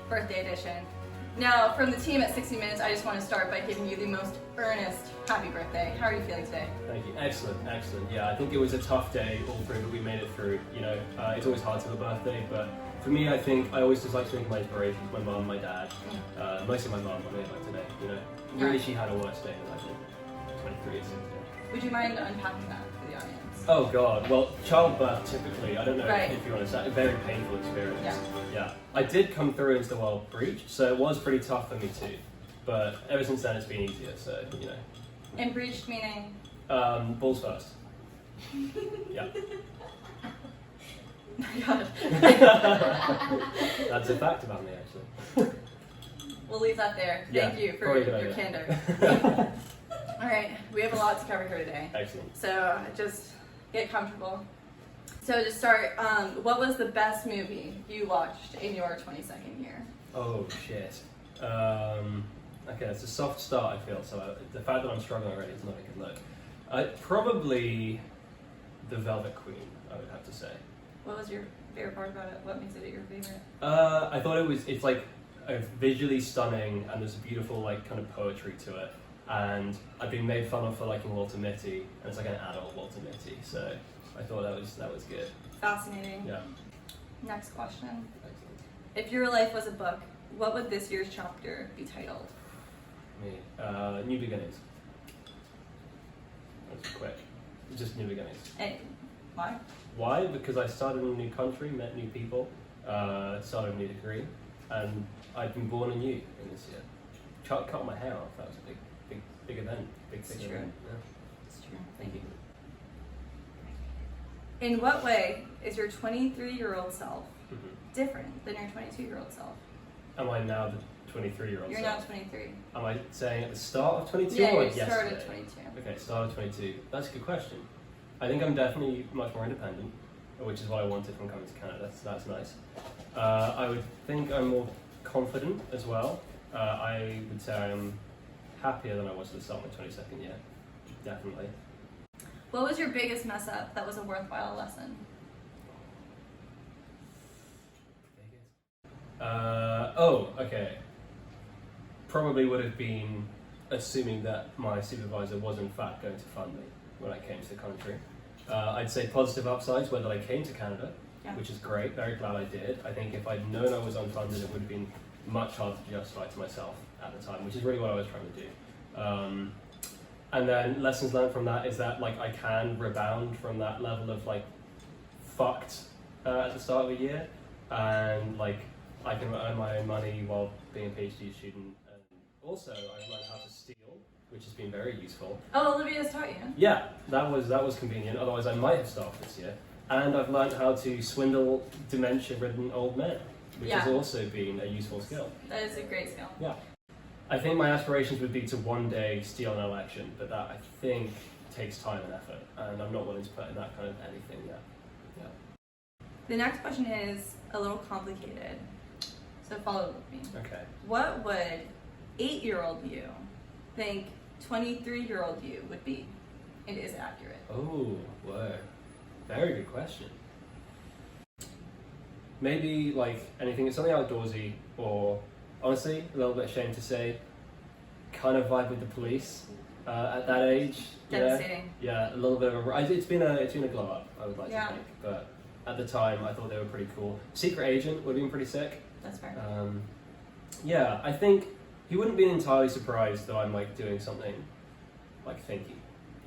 birthday edition. Now, from the team at 60 Minutes, I just want to start by giving you the most earnest happy birthday. How are you feeling today? Thank you. Excellent, excellent. Yeah, I think it was a tough day all through, but we made it through. You know, it's always hard to have a birthday, but for me, I think I always just like to make my inspirations. My mum, my dad, mostly my mum. I made like today. You know, really, she had a worse day than I did. 23 years ago. Would you mind unpacking that for the audience? Oh God. Well, childbirth typically. I don't know Right. if you understand. A very painful experience. Yeah. Yeah. I did come through into the world breech, so it was pretty tough for me too. But ever since then, it's been easier. So you know. And breached meaning? Balls first. Yeah. My God. That's a fact about me, actually. We'll leave that there. Thank you for your candor. All right, we have a lot to cover here today. Excellent. So just get comfortable. So to start, what was the best movie you watched in your 22nd year? Oh shit. Okay, it's a soft start, I feel. So the fact that I'm struggling already is not a good look. Probably The Velvet Queen, I would have to say. What was your favorite part about it? What makes it your favorite? I thought it's like visually stunning, and there's a beautiful like kind of poetry to it. And I've been made fun of for liking Walter Mitty, and it's like an adult Walter Mitty. So I thought that was good. Fascinating. Yeah. Next question. Excellent. If your life was a book, what would this year's chapter be titled? Me, New Beginnings. That's quick. Just New Beginnings. And why? Why? Because I started in a new country, met new people, started a new degree, and I've been born anew in this year. Cut my hair off. That was a big event. Big It's event. true. Yeah. It's true. Thank you. In what way is your 23-year-old self different than your 22-year-old self? Am I now the 23-year-old? You're now 23. Am I saying at the start of 22 Yeah, or you yesterday? started at 22. Okay, start of 22. That's a good question. I think I'm definitely much more independent, which is what I wanted from coming to Canada. So that's nice. I would think I'm more confident as well. I would say I'm happier than I was at the start of my 22nd year. Definitely. What was your biggest mess up that was a worthwhile lesson? Okay. Probably would have been assuming that my supervisor was in fact going to fund me when I came to the country. I'd say positive upsides were that I came to Canada, which is great, very glad I did. I think if I'd known I was unfunded, it would have been much harder to justify to myself at the time, which is really what I was trying to do. And then lessons learned from that is that like I can rebound from that level of like fucked at the start of a year, and like I can earn my own money while being a PhD student. And also I've learned how to steal, which has been very useful. Oh, Olivia's taught you. Yeah, that was convenient. Otherwise I might have starved this year. And I've learned how to swindle dementia-ridden old men, which has also been a useful skill. That is a great skill. Yeah. I think my aspirations would be to one day steal an election, but that I think takes time and effort, and I'm not willing to put in that kind of anything yet. Yeah. The next question is a little complicated, so follow with me. Okay. What would 8-year-old you think 23-year-old you would be? And is it accurate? Oh, whoa. Very good question. Maybe like anything, something outdoorsy, or honestly, a little bit ashamed to say, kind of vibe with the police at that age. Devastating. Yeah, a little bit of a. It's been a glow up, I would like to think, but at the time I thought they were pretty cool. Secret agent would have been pretty sick. That's fair. Yeah, I think he wouldn't be entirely surprised that I'm like doing something like thinky,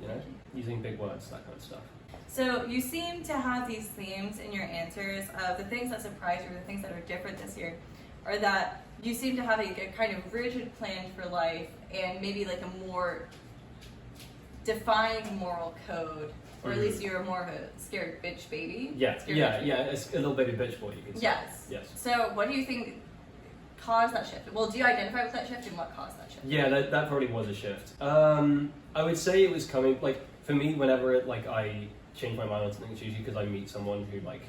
you know, using big words, that kind of stuff. So you seem to have these themes in your answers of the things that surprise you, the things that are different this year, or that you seem to have a kind of rigid plan for life and maybe like a more defined moral code, or at least you're more of a scared bitch baby. Yeah, it's a little baby bitch boy, you could say. Yes. So what do you think caused that shift? Well, do you identify with that shift, and what caused that shift? Yeah, that probably was a shift. I would say it was coming, like, for me, whenever I change my mind on something, it's usually because I meet someone who like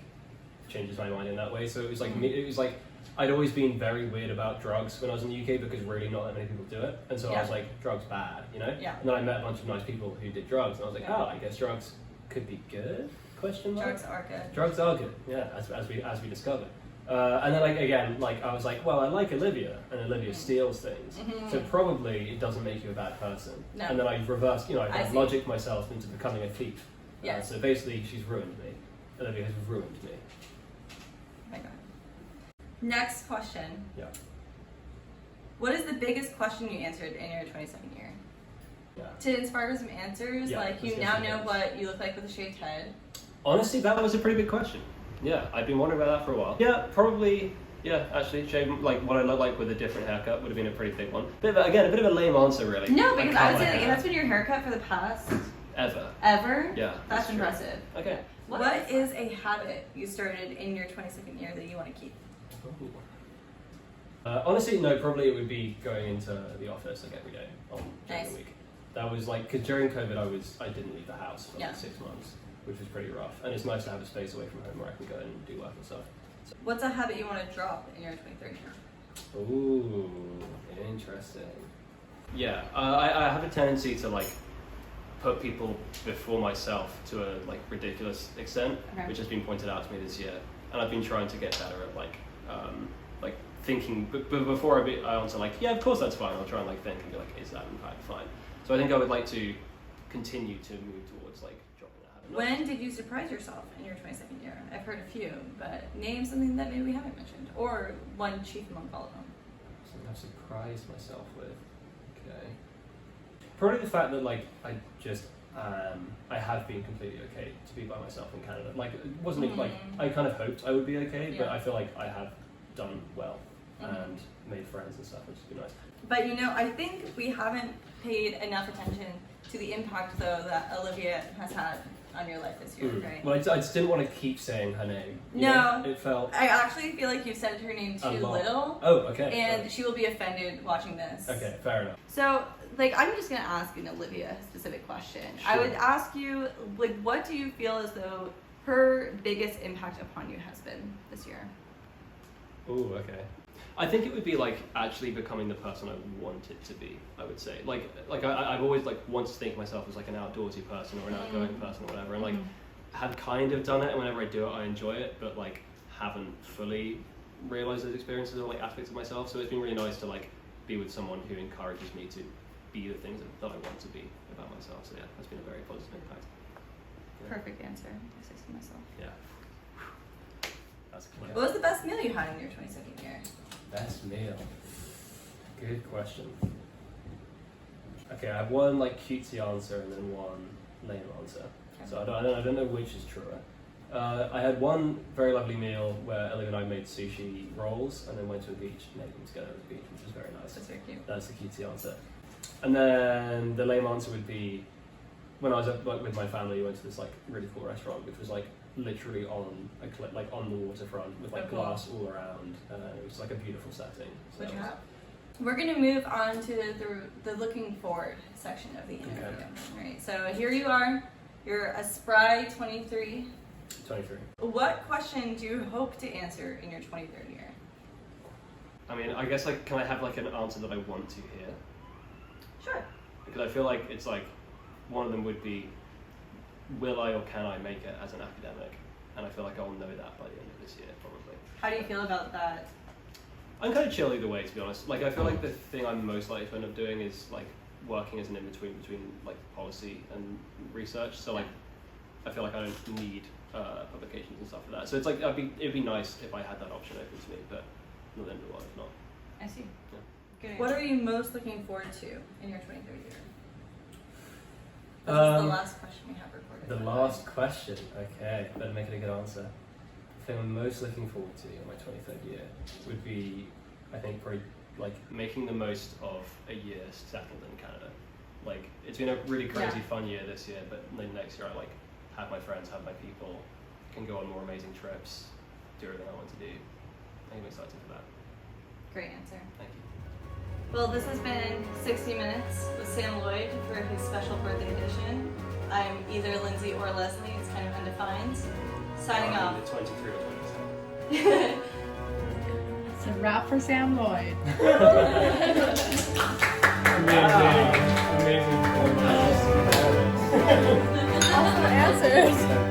changes my mind in that way. So it was like it was like I'd always been very weird about drugs when I was in the UK because really not that many people do it, and so I was like, drugs bad, you know. Yeah. And then I met a bunch of nice people who did drugs, and I was like, oh, I guess drugs could be good? Question mark. Drugs are good. Drugs are good, yeah, as we discovered. And then again, I was like, well, I like Olivia, and Olivia steals things, so probably it doesn't make you a bad person. No. And then I reversed, I see. logicked myself into becoming a thief. Yeah. So basically, she's ruined me. Olivia has ruined me. Oh my God. Next question. Yeah. What is the biggest question you answered in your 22nd year? Yeah. To inspire some answers, Yeah, you let's now get some know answers. what you look like with a shaved head. Honestly, that was a pretty big question. Yeah, I've been wondering about that for a while. Yeah, probably. Yeah, actually, shaving what I look like with a different haircut would have been a pretty big one. A bit of a lame answer, really. No, because I would cut my say hair. that's been your haircut for the past Ever. Yeah. That's true. impressive. Okay. What is a habit you started in your 22nd year that you want to keep? Honestly, no, probably it would be going into the office every day during Nice. the week. That was because during COVID I didn't leave the house for Yeah. 6 months, which was pretty rough. And it's nice to have a space away from home where I can go and do work and stuff. So. What's a habit you want to drop in your 23rd year? Ooh, interesting. Yeah, I have a tendency to put people before myself to a ridiculous extent, Okay. which has been pointed out to me this year, and I've been trying to get better at thinking. But before I answer yeah, of course that's fine. I'll try and think and be is that in fact fine? So I think I would like to continue to move towards dropping that habit. When did you surprise yourself in your 22nd year? I've heard a few, but name something that maybe we haven't mentioned, or one chief among all of them. Something I've surprised myself with. Okay. Probably the fact that I have been completely okay to be by myself in Canada. It wasn't I kind of hoped I would be okay, but Yeah. I feel like I have done well and made friends and stuff, which has been nice. But I think we haven't paid enough attention to the impact, though, that Olivia has had on your life this year, right? Well, I just didn't want to keep saying her name. You No. know? It felt I actually feel like you've said her name a too lot. little, Oh, okay. and she will be offended watching this. Okay, fair enough. So, I'm just gonna ask an Olivia specific question. I Sure. would ask you, what do you feel as though her biggest impact upon you has been this year? Ooh, okay. I think it would be actually becoming the person I wanted to be. I would say I've always wanted to think of myself as an outdoorsy person or an outgoing person or whatever, and had kind of done it. And whenever I do it, I enjoy it, but haven't fully realized those experiences or aspects of myself. So it's been really nice to be with someone who encourages me to be the things that I want to be about myself. So yeah, that's been a very positive impact. Yeah. Perfect answer. I say to myself. Yeah. That's clear. What was the best meal you had in your 22nd year? Best meal. Good question. Okay, I have one cutesy answer and then one lame answer. Okay. So I don't know which is truer. I had one very lovely meal where Olivia and I made sushi rolls and then went to a beach and ate them together at the beach, which was very nice. That's very cute. That's the cutesy answer. And then the lame answer would be when I was with my family, we went to this really cool restaurant, which was literally on a on the waterfront with So cool. glass all around. It was a beautiful setting. So Good that was- job. We're going to move on to the looking forward section of the interview. Okay. All right. So here you are. You're a spry 23. 23. What question do you hope to answer in your 23rd year? I mean, I guess can I have an answer that I want to hear? Sure. Because I feel it's one of them would be, will I or can I make it as an academic? And I feel I'll know that by the end of this year, probably. How do you feel about that? I'm kind of chill either way, to be honest. I feel the thing I'm most likely to end up doing is working as an in-between between policy and research. So I feel I don't need publications and stuff like that. So it's it'd be nice if I had that option open to me, but not the end of the world if not. I see. Yeah. Good. What are you most looking forward to in your 23rd year? This is the last question we have recorded. The last question. Okay, better make it a good answer. The thing I'm most looking forward to in my 23rd year would be, I think, probably making the most of a year settled in Canada. It's been a really crazy fun year this year, but then next year I have my friends, have my people, can go on more amazing trips, do everything I want to do. I'm excited for that. Great answer. Thank you. Well, this has been 60 Minutes with Sam Lloyd for his special birthday edition. I'm either Lindsay or Leslie, it's kind of undefined. Signing off. Either 23 or 27. It's a wrap for Sam Lloyd. Amazing. Awesome answers.